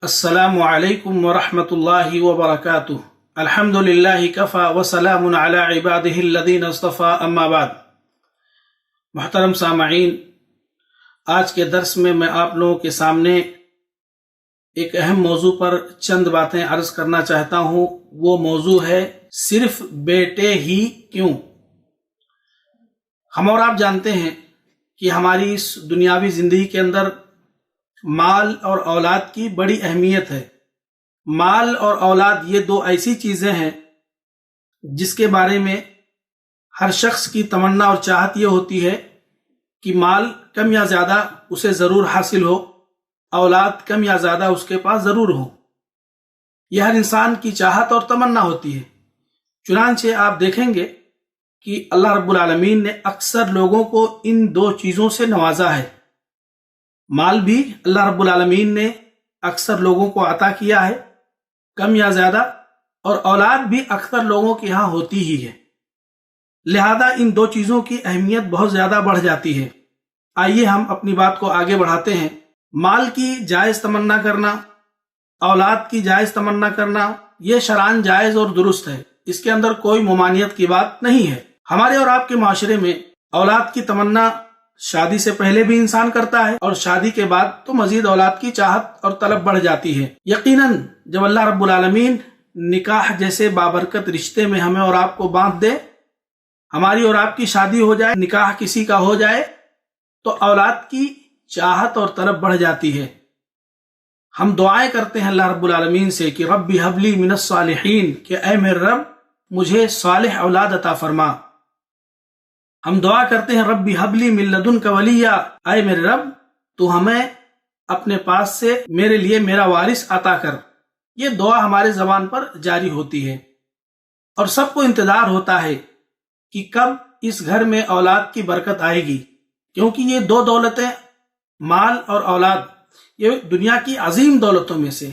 السلام علیکم ورحمۃ اللہ وبرکاتہ۔ الحمد للہ کفا وسلام علی عبادہ الذین اصطفیٰ، اما بعد۔ محترم سامعین، آج کے درس میں آپ لوگوں کے سامنے ایک اہم موضوع پر چند باتیں عرض کرنا چاہتا ہوں۔ وہ موضوع ہے صرف بیٹے ہی کیوں؟ ہم اور آپ جانتے ہیں کہ ہماری اس دنیاوی زندگی کے اندر مال اور اولاد کی بڑی اہمیت ہے۔ مال اور اولاد یہ دو ایسی چیزیں ہیں جس کے بارے میں ہر شخص کی تمنا اور چاہت یہ ہوتی ہے کہ مال کم یا زیادہ اسے ضرور حاصل ہو، اولاد کم یا زیادہ اس کے پاس ضرور ہو۔ یہ ہر انسان کی چاہت اور تمنا ہوتی ہے۔ چنانچہ آپ دیکھیں گے کہ اللہ رب العالمین نے اکثر لوگوں کو ان دو چیزوں سے نوازا ہے۔ مال بھی اللہ رب العالمین نے اکثر لوگوں کو عطا کیا ہے، کم یا زیادہ، اور اولاد بھی اکثر لوگوں کے ہاں ہوتی ہی ہے۔ لہذا ان دو چیزوں کی اہمیت بہت زیادہ بڑھ جاتی ہے۔ آئیے ہم اپنی بات کو آگے بڑھاتے ہیں۔ مال کی جائز تمنا کرنا، اولاد کی جائز تمنا کرنا، یہ شرعاً جائز اور درست ہے۔ اس کے اندر کوئی ممانعت کی بات نہیں ہے۔ ہمارے اور آپ کے معاشرے میں اولاد کی تمنا شادی سے پہلے بھی انسان کرتا ہے، اور شادی کے بعد تو مزید اولاد کی چاہت اور طلب بڑھ جاتی ہے۔ یقیناً جب اللہ رب العالمین نکاح جیسے بابرکت رشتے میں ہمیں اور آپ کو باندھ دے، ہماری اور آپ کی شادی ہو جائے، نکاح کسی کا ہو جائے، تو اولاد کی چاہت اور طلب بڑھ جاتی ہے۔ ہم دعائیں کرتے ہیں اللہ رب العالمین سے کہ رب ہب لی من الصالحین، کہ اے میرے رب مجھے صالح اولاد عطا فرما۔ ہم دعا کرتے ہیں رب ہب لی من لدنک ولیا، اے میرے رب تو ہمیں اپنے پاس سے میرے لیے میرا وارث عطا کر۔ یہ دعا ہمارے زبان پر جاری ہوتی ہے، اور سب کو انتظار ہوتا ہے کہ کب اس گھر میں اولاد کی برکت آئے گی، کیونکہ یہ دو دولتیں، مال اور اولاد، یہ دنیا کی عظیم دولتوں میں سے،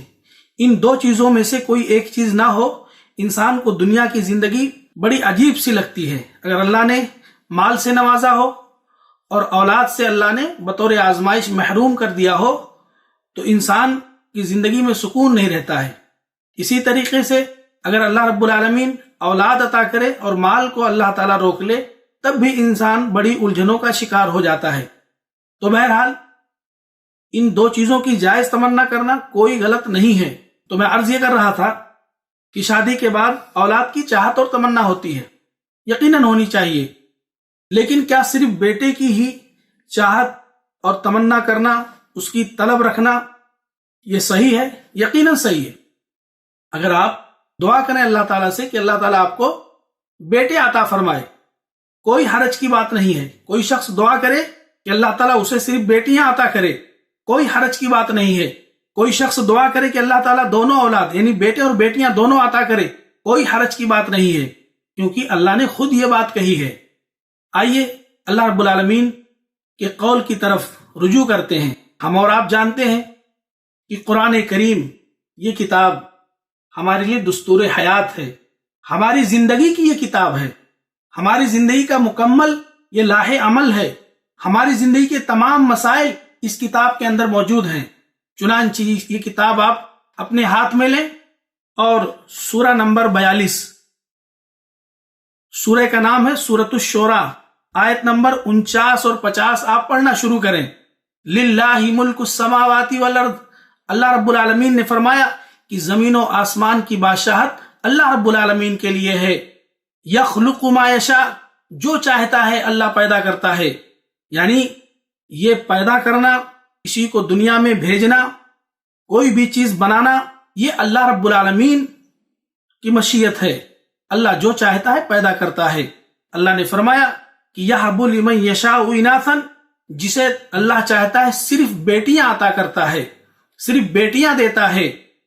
ان دو چیزوں میں سے کوئی ایک چیز نہ ہو، انسان کو دنیا کی زندگی بڑی عجیب سی لگتی ہے۔ اگر اللہ نے مال سے نوازا ہو اور اولاد سے اللہ نے بطور آزمائش محروم کر دیا ہو، تو انسان کی زندگی میں سکون نہیں رہتا ہے۔ اسی طریقے سے اگر اللہ رب العالمین اولاد عطا کرے اور مال کو اللہ تعالیٰ روک لے، تب بھی انسان بڑی الجھنوں کا شکار ہو جاتا ہے۔ تو بہرحال ان دو چیزوں کی جائز تمنا کرنا کوئی غلط نہیں ہے۔ تو میں عرض یہ کر رہا تھا کہ شادی کے بعد اولاد کی چاہت اور تمنا ہوتی ہے، یقیناً ہونی چاہیے، لیکن کیا صرف بیٹے کی ہی چاہت اور تمنا کرنا، اس کی طلب رکھنا، یہ صحیح ہے؟ یقیناً صحیح ہے۔ اگر آپ دعا کریں اللہ تعالیٰ سے کہ اللہ تعالیٰ آپ کو بیٹے عطا فرمائے، کوئی حرج کی بات نہیں ہے۔ کوئی شخص دعا کرے کہ اللہ تعالیٰ اسے صرف بیٹیاں عطا کرے، کوئی حرج کی بات نہیں ہے۔ کوئی شخص دعا کرے کہ اللہ تعالیٰ دونوں اولاد یعنی بیٹے اور بیٹیاں دونوں عطا کرے، کوئی حرج کی بات نہیں ہے، کیونکہ اللہ نے خود یہ بات کہی ہے۔ آئیے اللہ رب العالمین کے قول کی طرف رجوع کرتے ہیں۔ ہم اور آپ جانتے ہیں کہ قرآن کریم یہ کتاب ہمارے لیے دستور حیات ہے، ہماری زندگی کی یہ کتاب ہے، ہماری زندگی کا مکمل یہ لاہ عمل ہے۔ ہماری زندگی کے تمام مسائل اس کتاب کے اندر موجود ہیں۔ چنانچہ یہ کتاب آپ اپنے ہاتھ میں لیں اور سورہ نمبر 42، سورہ کا نام ہے سورۃ الشورى، آیت نمبر 49 اور 50 آپ پڑھنا شروع کریں۔ للہ ملک السماوات والارض، اللہ رب العالمین نے فرمایا کہ زمین و آسمان کی بادشاہت اللہ رب العالمین کے لیے ہے۔ یخلق ما یشاء، جو چاہتا ہے اللہ پیدا کرتا ہے۔ یعنی یہ پیدا کرنا، کسی کو دنیا میں بھیجنا، کوئی بھی چیز بنانا، یہ اللہ رب العالمین کی مشیت ہے۔ اللہ جو چاہتا ہے پیدا کرتا ہے۔ اللہ نے فرمایا کہ یہب لمن یشاء اناثا، جسے اللہ چاہتا ہے صرف بیٹیاں عطا کرتا ہے، صرف بیٹیاں دیتا ہے۔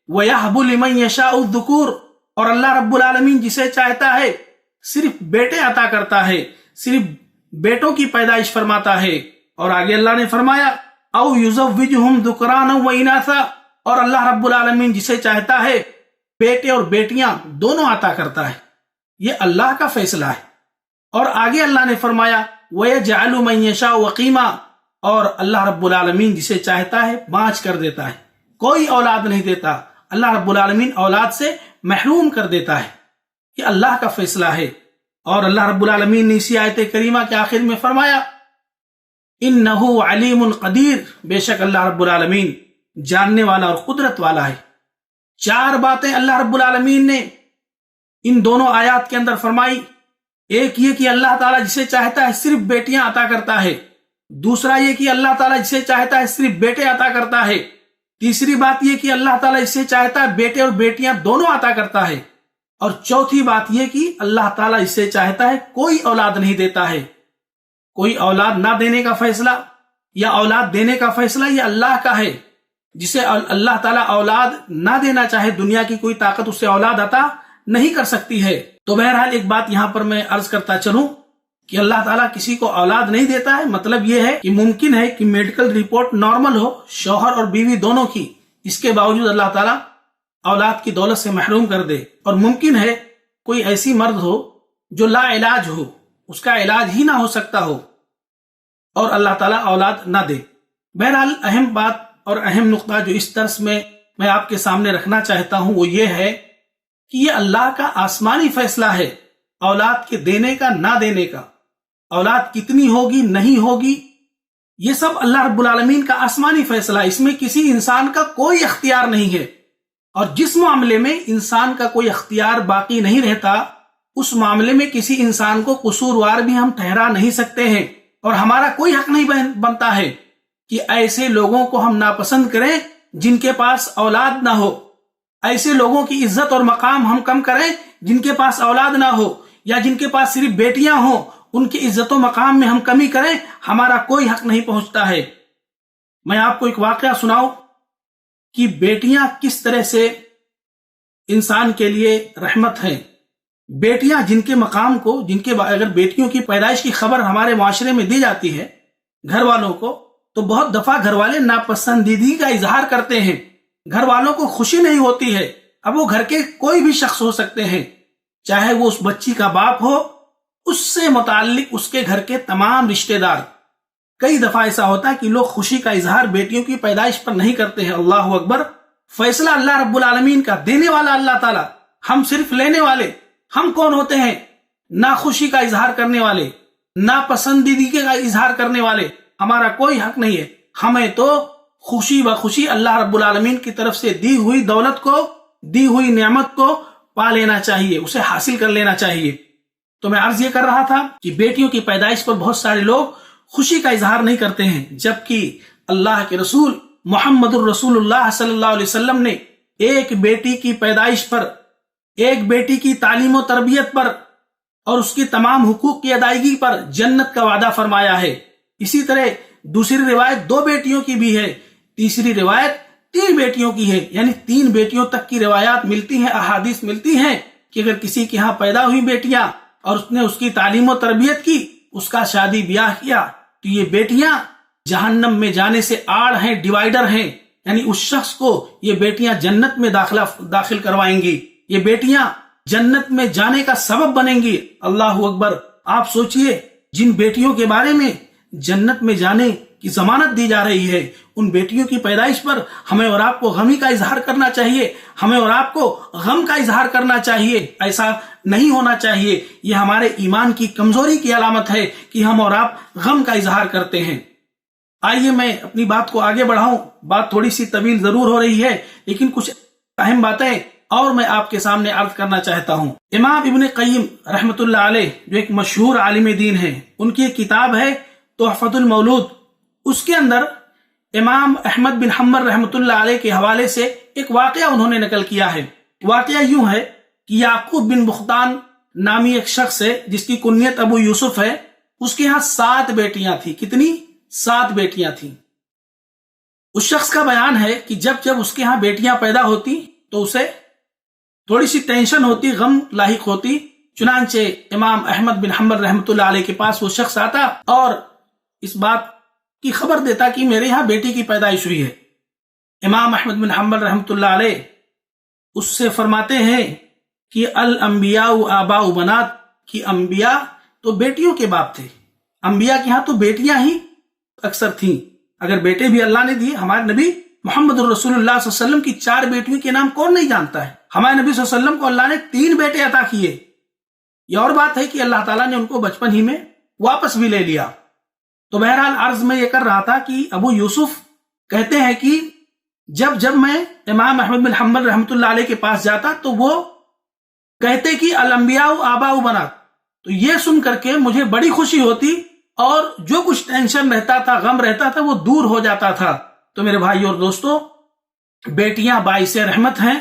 وَيَهْبُ لِمَن يَشَاءُ الذُّكُورَ، اور اللہ رب العالمین جسے چاہتا ہے صرف بیٹے عطا کرتا ہے، صرف بیٹوں کی پیدائش فرماتا ہے۔ اور آگے اللہ نے فرمایا او یزوجہم ذکرانا واناثا، اور اللہ رب العالمین جسے چاہتا ہے بیٹے اور بیٹیاں دونوں عطا کرتا ہے۔ یہ اللہ کا فیصلہ ہے۔ اور آگے اللہ نے فرمایا وَيَجْعَلُ مَن يَشَاءُ عَقِيمًا، اور اللہ رب العالمین جسے چاہتا ہے بانجھ کر دیتا ہے۔ کوئی اولاد نہیں دیتا، اللہ رب العالمین اولاد سے محروم کر دیتا ہے، یہ اللہ کا فیصلہ ہے۔ اور اللہ رب العالمین نے اسی آیت کریمہ کے آخر میں فرمایا انہ علیم قدیر، بے شک اللہ رب العالمین جاننے والا اور قدرت والا ہے۔ 4 باتیں اللہ رب العالمین نے ان دونوں آیات کے اندر فرمائی۔ ایک یہ کہ اللہ تعالیٰ جسے چاہتا ہے صرف بیٹیاں عطا کرتا ہے، دوسرا یہ کہ اللہ تعالیٰ جسے چاہتا ہے صرف بیٹے عطا کرتا ہے، تیسری بات یہ کہ اللہ تعالیٰ جسے چاہتا ہے بیٹے اور بیٹیاں دونوں عطا کرتا ہے، اور چوتھی بات یہ کہ اللہ تعالیٰ جسے چاہتا ہے کوئی اولاد نہیں دیتا ہے۔ کوئی اولاد نہ دینے کا فیصلہ یا اولاد دینے کا فیصلہ یہ اللہ کا ہے۔ جسے اللہ تعالیٰ اولاد نہ دینا چاہے، دنیا کی کوئی طاقت اسے اولاد عطا نہیں کر سکتی ہے۔ تو بہرحال ایک بات یہاں پر میں عرض کرتا چلوں کہ اللہ تعالیٰ کسی کو اولاد نہیں دیتا ہے، مطلب یہ ہے کہ ممکن ہے کہ میڈیکل رپورٹ نارمل ہو شوہر اور بیوی دونوں کی، اس کے باوجود اللہ تعالیٰ اولاد کی دولت سے محروم کر دے، اور ممکن ہے کوئی ایسی مرد ہو جو لا علاج ہو، اس کا علاج ہی نہ ہو سکتا ہو، اور اللہ تعالیٰ اولاد نہ دے۔ بہرحال اہم بات اور اہم نقطہ جو اس درس میں آپ کے سامنے رکھنا چاہتا ہوں وہ یہ ہے کہ یہ اللہ کا آسمانی فیصلہ ہے اولاد کے دینے کا نہ دینے کا۔ اولاد کتنی ہوگی نہیں ہوگی یہ سب اللہ رب العالمین کا آسمانی فیصلہ ہے، اس میں کسی انسان کا کوئی اختیار نہیں ہے، اور جس معاملے میں انسان کا کوئی اختیار باقی نہیں رہتا اس معاملے میں کسی انسان کو قصوروار بھی ہم ٹھہرا نہیں سکتے ہیں، اور ہمارا کوئی حق نہیں بنتا ہے کہ ایسے لوگوں کو ہم ناپسند کریں جن کے پاس اولاد نہ ہو، ایسے لوگوں کی عزت اور مقام ہم کم کریں جن کے پاس اولاد نہ ہو، یا جن کے پاس صرف بیٹیاں ہوں ان کی عزت و مقام میں ہم کمی کریں، ہمارا کوئی حق نہیں پہنچتا ہے۔ میں آپ کو ایک واقعہ سناؤں کہ بیٹیاں کس طرح سے انسان کے لیے رحمت ہیں۔ بیٹیاں جن کے مقام کو، اگر بیٹیوں کی پیدائش کی خبر ہمارے معاشرے میں دی جاتی ہے گھر والوں کو، تو بہت دفعہ گھر والے ناپسندیدگی کا اظہار کرتے ہیں، گھر والوں کو خوشی نہیں ہوتی ہے۔ اب وہ گھر کے کوئی بھی شخص ہو سکتے ہیں، چاہے وہ اس بچی کا باپ ہو، اس سے متعلق اس کے گھر کے تمام رشتہ دار۔ کئی دفعہ ایسا ہوتا ہے کہ لوگ خوشی کا اظہار بیٹیوں کی پیدائش پر نہیں کرتے ہیں۔ اللہ اکبر، فیصلہ اللہ رب العالمین کا، دینے والا اللہ تعالیٰ، ہم صرف لینے والے۔ ہم کون ہوتے ہیں؟ نہ خوشی کا اظہار کرنے والے، نہ پسندیدگی کا اظہار کرنے والے۔ ہمارا کوئی حق نہیں ہے، ہمیں تو خوشی بخوشی اللہ رب العالمین کی طرف سے دی ہوئی دولت کو، دی ہوئی نعمت کو پا لینا چاہیے، اسے حاصل کر لینا چاہیے۔ تو میں عرض یہ کر رہا تھا کہ بیٹیوں کی پیدائش پر بہت سارے لوگ خوشی کا اظہار نہیں کرتے ہیں، جبکہ اللہ کے رسول محمد الرسول اللہ صلی اللہ علیہ وسلم نے ایک بیٹی کی پیدائش پر، ایک بیٹی کی تعلیم و تربیت پر اور اس کی تمام حقوق کی ادائیگی پر جنت کا وعدہ فرمایا ہے۔ اسی طرح دوسری روایت 2 بیٹیوں کی بھی ہے، تیسری روایت 3 بیٹیوں کی ہے، یعنی 3 بیٹیوں تک کی روایات ملتی ہیں، احادیث ملتی ہیں کہ اگر کسی کے ہاں پیدا ہوئی بیٹیاں اور اس نے اس کی تعلیم و تربیت کی، اس کا شادی بیاہ کیا، تو یہ بیٹیاں جہنم میں جانے سے آڑ ہیں، ڈیوائیڈر ہیں، یعنی اس شخص کو یہ بیٹیاں جنت میں داخل کروائیں گی، یہ بیٹیاں جنت میں جانے کا سبب بنیں گی۔ اللہ اکبر، آپ سوچئے جن بیٹیوں کے بارے میں جنت میں جانے کی ضمانت دی جا رہی ہے، ان بیٹیوں کی پیدائش پر ہمیں اور آپ کو غمی کا اظہار کرنا چاہیے، ہمیں اور آپ کو غم کا اظہار کرنا چاہیے۔ ایسا نہیں ہونا چاہیے، یہ ہمارے ایمان کی کمزوری کی علامت ہے کہ ہم اور آپ غم کا اظہار کرتے ہیں۔ آئیے میں اپنی بات کو آگے بڑھاؤں، بات تھوڑی سی طویل ضرور ہو رہی ہے لیکن کچھ اہم باتیں اور میں آپ کے سامنے عرض کرنا چاہتا ہوں۔ امام ابن قیم رحمۃ اللہ علیہ جو ایک مشہور عالم دین ہیں، ان کی ایک کتاب ہے تحفۃ المولود، اس کے اندر امام احمد بن حنبل رحمۃ اللہ علیہ کے حوالے سے ایک واقعہ انہوں نے نقل کیا ہے۔ واقعہ یوں ہے کہ یعقوب بن بختان نامی ایک شخص ہے جس کی کنیت ابو یوسف ہے، اس کے ہاں 7 بیٹیاں تھیں۔ کتنی؟ 7 بیٹیاں تھیں۔ اس شخص کا بیان ہے کہ جب اس کے ہاں بیٹیاں پیدا ہوتی تو اسے تھوڑی سی ٹینشن ہوتی، غم لاحق ہوتی، چنانچہ امام احمد بن حنبل رحمۃ اللہ علیہ کے پاس وہ شخص آتا اور اس بات کی خبر دیتا کہ میرے یہاں بیٹی کی پیدائش ہوئی ہے۔ امام احمد بن حنبل رحمۃ اللہ علیہ اس سے فرماتے ہیں کہ الانبیاء آباء بنات، کہ انبیاء تو بیٹیوں کے باپ تھے، انبیاء کے ہاں تو بیٹیاں ہی اکثر تھیں، اگر بیٹے بھی اللہ نے دیے، ہمارے نبی محمد الرسول اللہ صلی اللہ علیہ وسلم کی 4 بیٹیوں کے نام کون نہیں جانتا ہے؟ ہمارے نبی صلی اللہ علیہ وسلم کو اللہ نے 3 بیٹے عطا کیے. یہ اور بات ہے کہ اللہ تعالیٰ نے ان کو بچپن ہی میں واپس بھی لے لیا. تو بہرحال عرض میں یہ کر رہا تھا کہ ابو یوسف کہتے ہیں کہ جب میں امام احمد بن حنبل رحمۃ اللہ علیہ کے پاس جاتا تو وہ کہتے کہ الانبیاء آباء بنات. تو یہ سن کر کے مجھے بڑی خوشی ہوتی اور جو کچھ ٹینشن رہتا تھا، غم رہتا تھا، وہ دور ہو جاتا تھا. تو میرے بھائی اور دوستو، بیٹیاں باعث رحمت ہیں،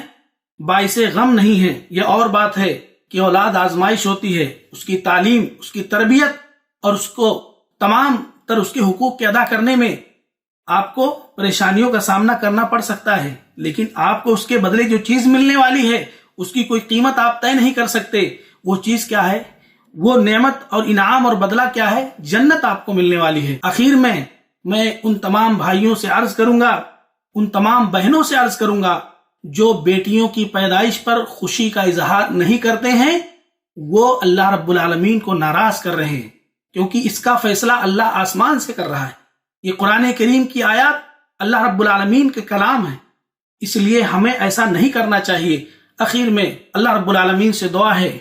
باعث غم نہیں ہیں. یہ اور بات ہے کہ اولاد آزمائش ہوتی ہے، اس کی تعلیم، اس کی تربیت اور اس کو تمام تر اس کے حقوق کے ادا کرنے میں آپ کو پریشانیوں کا سامنا کرنا پڑ سکتا ہے، لیکن آپ کو اس کے بدلے جو چیز ملنے والی ہے اس کی کوئی قیمت آپ طے نہیں کر سکتے. وہ چیز کیا ہے؟ وہ نعمت اور انعام اور بدلہ کیا ہے؟ جنت آپ کو ملنے والی ہے. آخر میں ان تمام بھائیوں سے عرض کروں گا، ان تمام بہنوں سے عرض کروں گا جو بیٹیوں کی پیدائش پر خوشی کا اظہار نہیں کرتے ہیں، وہ اللہ رب العالمین کو ناراض کر رہے ہیں، کیونکہ اس کا فیصلہ اللہ آسمان سے کر رہا ہے. یہ قرآن کریم کی آیات اللہ رب العالمین کے کلام ہے، اس لیے ہمیں ایسا نہیں کرنا چاہیے. اخیر میں اللہ رب العالمین سے دعا ہے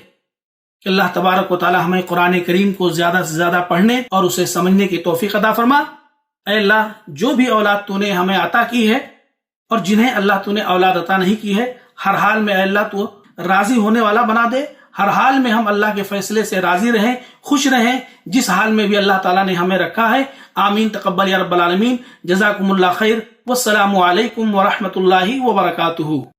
کہ اللہ تبارک و تعالی ہمیں قرآن کریم کو زیادہ سے زیادہ پڑھنے اور اسے سمجھنے کی توفیق عطا فرما. اے اللہ، جو بھی اولاد تو نے ہمیں عطا کی ہے اور جنہیں اللہ تو نے اولاد عطا نہیں کی ہے، ہر حال میں اے اللہ تو راضی ہونے والا بنا دے. ہر حال میں ہم اللہ کے فیصلے سے راضی رہیں، خوش رہیں، جس حال میں بھی اللہ تعالیٰ نے ہمیں رکھا ہے. آمین تقبل یا رب العالمین. جزاکم اللہ خیر. والسلام علیکم ورحمۃ اللہ وبرکاتہ.